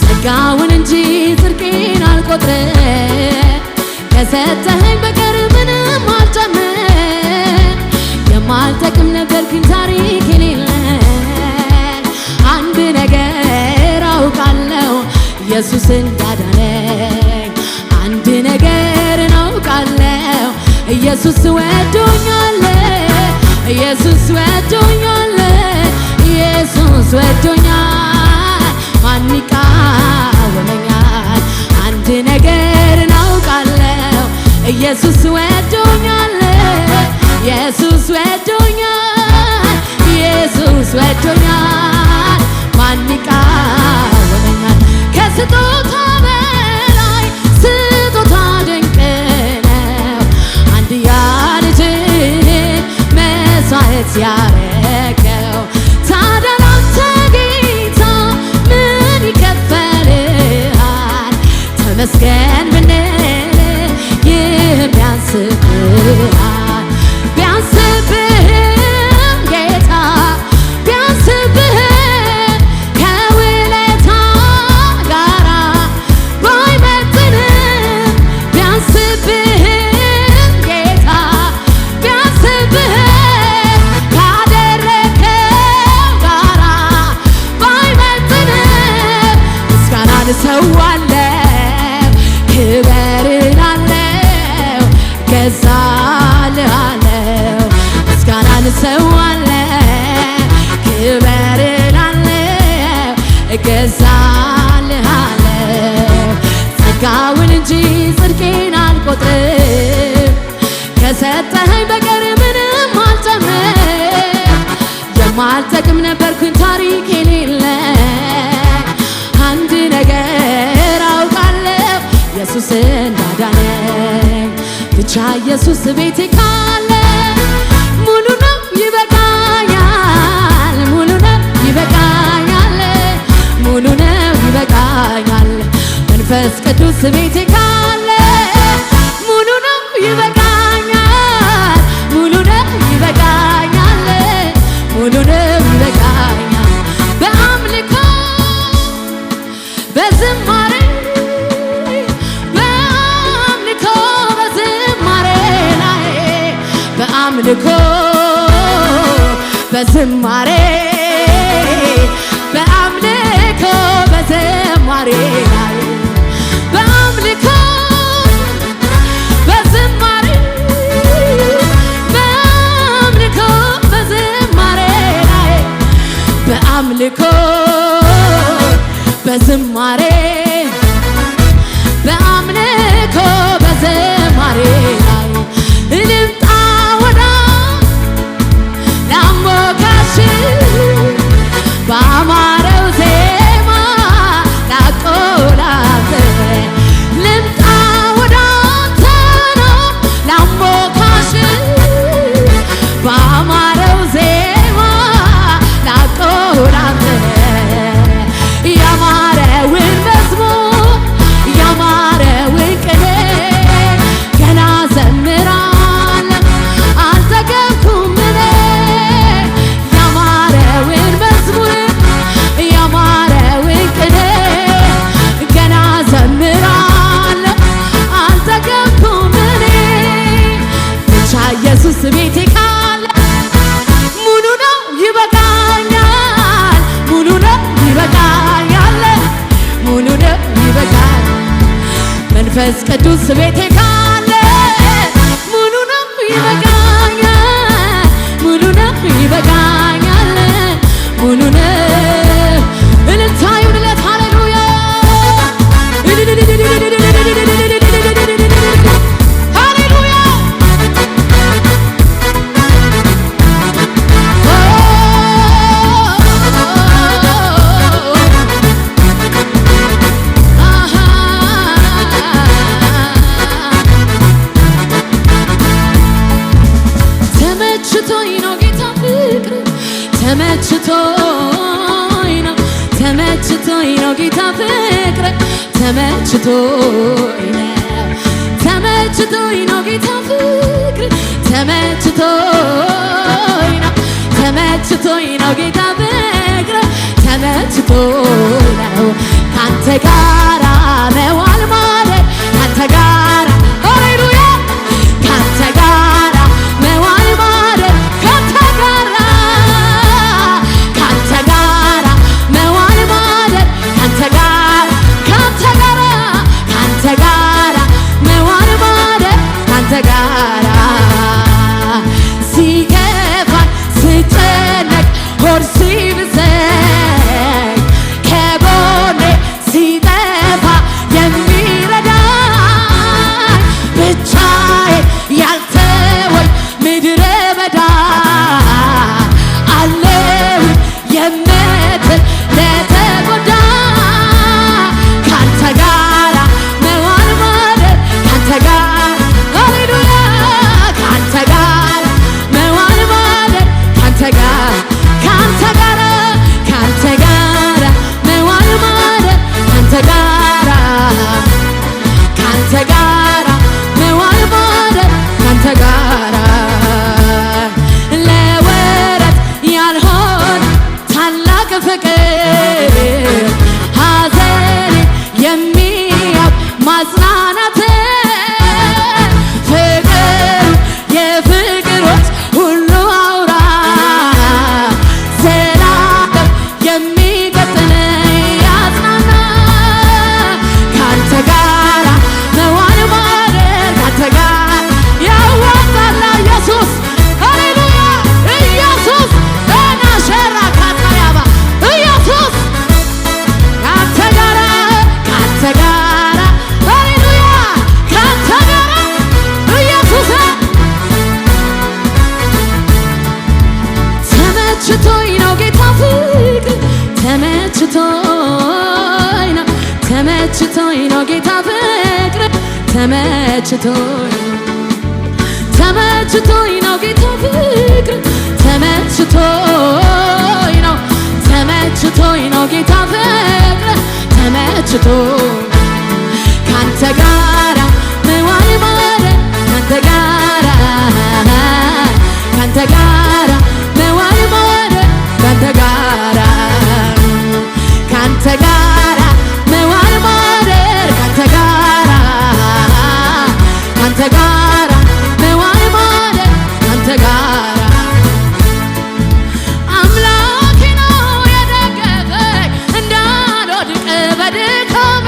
ጸጋውን እንጂ ጽድቄን አልቆጥርም ከሰጠኸኝ በቀር ምንም አልጨምር የማልጠቅም ነበርኩኝ ታሪክ የሌለኝ አንድ ነገር አውቃለሁ ኢየሱስ እንዳዳነኝ አንድ ነገር አውቃለሁ ኢየሱስ ወዶኛል ኢየሱስ ወዶኛል ኢየሱስ ወዶኛል ማን ይቃወመኛል አንድ ነገር አውቃለሁ ኢየሱስ ወዶኛል ኢየሱስ ወዶኛል ኢየሱስ ወዶኛል ማን ይቃወመኛል ከስጦታ በላይ ስጦታ ድንቅ ነው አንድያ ልጅህን መስዋዕት ያረገው ታዲያ ላንተ ጌታ ምን ይከፈልሃል ተመስገን ብንል ይህም ያንስብሃል ቢያንስብህም ጌታ ቢያንስብህም ከውለታ ጋራ ባይመጥንም ቢያንስብህም ጌታ ቢያንስብህም ካደረከው ጋራ ባይመጥንም ምስጋናን እሰዋለሁ ክብር እላለሁ ገዛልሃለሁ ምስጋናን እሰዋለሁ ክብር እላለሁ እገዛልሃለሁ ጸጋውን እንጂ ጽድቄን አልቆጥርም ከሰጠኸኝ በቀር ምንም አልጨምር የማልጠቅም ነበርኩኝ ታሪክ የሌለኝ አንድ ነገር አውቃለሁ ኢየሱስ እንዳዳነኝ ብቻ ኢየሱስ ቤቴ ካለ ሙሉ ነው ይበቃኛል ሙሉ ነው ይበቃኛል ሙሉ ነው ይበቃኛል መንፈስ ቅዱስ ቤቴ ካለ ሙሉ ነው ይበቃኛል ሙሉ ነው ይበቃኛል ሙሉ ነው ይበቃኛል በአምልኮ በዝማሬ በአምልኮ በዝማሬ በአምልኮ በዝማሬ ላይ በአምልኮ በዝማሬ በአምልኮ በዝማሬ ላይ በአምልኮ በዝማሬ በአምልኮ በዝማሬ ላይ ልምጣ ወደ ላሞካሽ በአማረው ዜማ ላቆላተ ልምጣ ወደ አንተ ነው ላሞካሽ በአማረው ዜማ ላቆላተ ያማረውን መዝሙር ያማረውን ቅኔ ገና ዘምራለሁ አልጠገብኩም እኔ ያማረውን መዝሙር ያማረውን ቅኔ ገና ዘምራለሁ አልጠገብኩም እኔ ብቻ ኢየሱስ ቤቴ ካለ ሙሉ ነው ይበቃኛል ሙሉ ነው ይበቃኛል ሙሉ ነው ይበቃል መንፈስ ቅዱስ ቤቴ ካለ ሙሉ ነው ይበቃኛል ሙሉ ነው ይበቃኛል ሙሉ ነው እልልታ ይሁንለት ሃሌሉያ ሃሌሉያ አሃ ተመችቶኝ ነው ጌታ ፍቅር ተመችቶኝ ነው ተመችቶኝ ነው ጌታ ፍቅር ተመችቶኝ ነው ተመችቶኝ ነው ጌታ ፍቅር ተመችቶኝ ነው ካንተ ጋራ መዋል ማለት ካንተ ጋራ ሃሌሉያ ካንተ ጋራ መዋል ማለት ካንተ ጋራ መዋል ማለት ካንተ ጋራ ካንተ ጋራ መዋል ማለት ካንተ ጋራ ሲከፋኝ ስጨነቅ ሆድ ሲብሰኝ ከጎኔ ሲጠፋ የሚረዳኝ ብቻዬን ያልተወኝ ምድረ በዳ አለው የምትል ለተጎዳ ካንተ ጋራ መዋል ማለት ካንተ ጋራ ሃሌሉያ ካንተ ጋራ መዋል ማለት ካንተ ጋራ መዋል ማለት ካንተ ጋራ መዋል ማለት ካንተ ጋራ ለወረት ያልሆነ ታላቅ ፍቅር ሐዘን የሚያብ ማጽናናት ፍቅር የፍቅሮች ሁሉ አውራ ዘላለም የሚቀጥል ያጽናና ካንተ ጋራ መዋል ማለት ካንተ ጋራ ያዋጣላ ኢየሱስ ሃሌሉያ ኢየሱስ ናሸራ ካታያባ ኢየሱስ ካንተ ጋራ ሃሌሉያ ካንተ ጋራ ኢየሱስ ተመችቶኝ ነው ጌታ ፍቅር ተመችቶኝ ነው ጌታ ፍቅር ተመችቶኝ ነው ጌታ ፍቅር ተመችቶኝ ነው ጌታ ፍቅር ተመችቶኝ ካንተ ጋራ መዋል ማለት ካንተ ጋራ መዋል ማለት ካንተ ጋራ መዋል ማለት ካንተ ጋራ መዋል ማለት ካንተ ጋራ አምላኬ ነው የደገፈኝ እንዳልወድቅ በድካሜ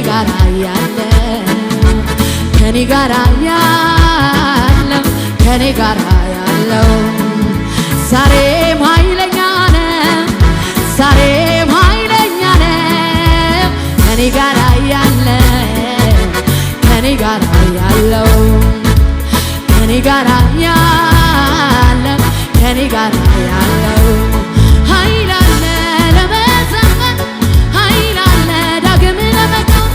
ጋር ያለው ከኔ ጋር ያለው ከኔ ጋር ያለው ዛሬም ኃይለኛ ነው ዛሬም ኃይለኛ ነው ከኔ ጋር ያለው ከኔ ጋር ያለው ከኔ ጋር ያለው ከኔ ጋር ያለው ኃይል አለ ለመዘመር ኃይል አለ ዳግም ለመቆም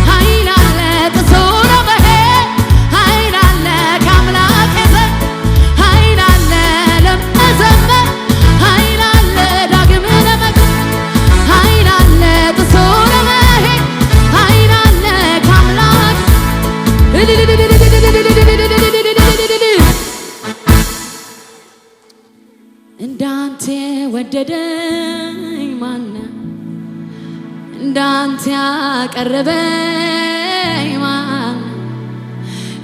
ኃይል አለ ጥሶ ለመሄድ ኃይል አለ ከአምላኬ ዘንድ ኃይል አለ ለመዘመር ኃይል አለ ዳግም ለመቆም ኃይል አለ ጥሶ ለመሄድ ኃይል አለ ከአምላኬ እንዳንተ ወደደኝ ማነው እንዳንተ ያቀረበኝ ማነው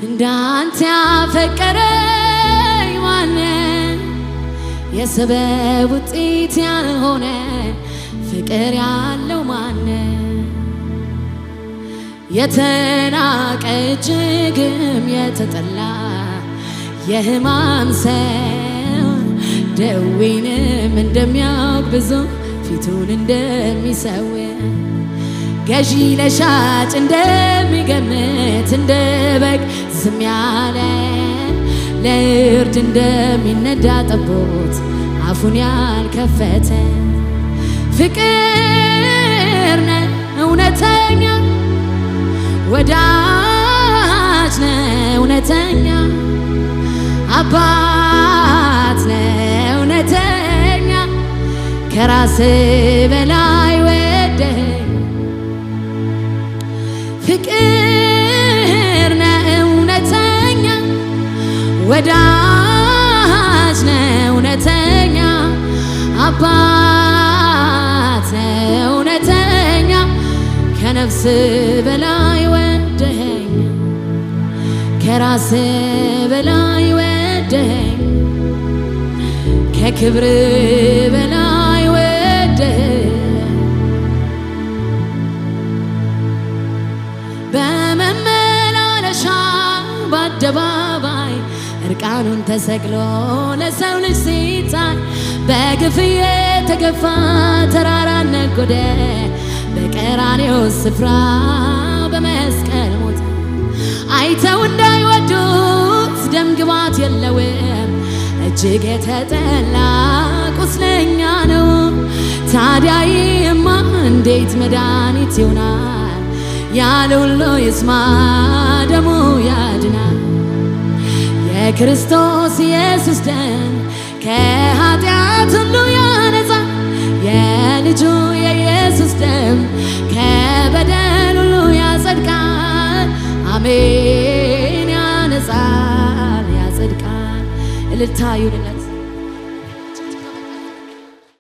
እንዳንተ ያፈቀረኝ ማነው የሰበብ ውጤት ያልሆነ ፍቅር ያለው ማነው የተናቀ እጅግም የተጠላ የሕማም ሰው ደዌንም እንደሚያውቅ ብዙ ፊቱን እንደሚሰውር ገዢ ለሻጭ እንደሚገምት እንደ በግ ዝም ያለ ለእርድ እንደሚነዳ ጠቦት አፉን ያልከፈተ ፍቅር ነው እውነተኛ ወዳጅ ነው እውነተኛ አባት ነው እውነተኛ ከራስ በላይ ወደኝ ፍቅር ነው እውነተኛ ወዳጅ ነው እውነተኛ አባት ነው እውነተኛ ከነፍስ በላይ ወደኝ ከራስ በላይ ወደኝ ከክብር በላይ ወደኝ በመመላለሻ በአደባባይ እርቃኑን ተሰቅሎ ለሰው ልጅ ሲታይ በግፍ የተገፋ ተራራ ነጎደ በቀራንዮ ስፍራ በመስቀል ሞተ አይተው እንዳይወዱት ደም ግባት የለውም እጅግ የተጠላ ቁስለኛ ነው ታዲያ ይህማ እንዴት መድኃኒት ይሆናል ያለ ሁሉ ይስማ ደሙ ያድናል የክርስቶስ ኢየሱስ ደም ከኃጢአት ሁሉ ያነጻል የልጁ የኢየሱስ ደም ከበደል ሁሉ ያጸድቃል አሜን ያነጻል ያጸድቃል እልልታ ይሁንለት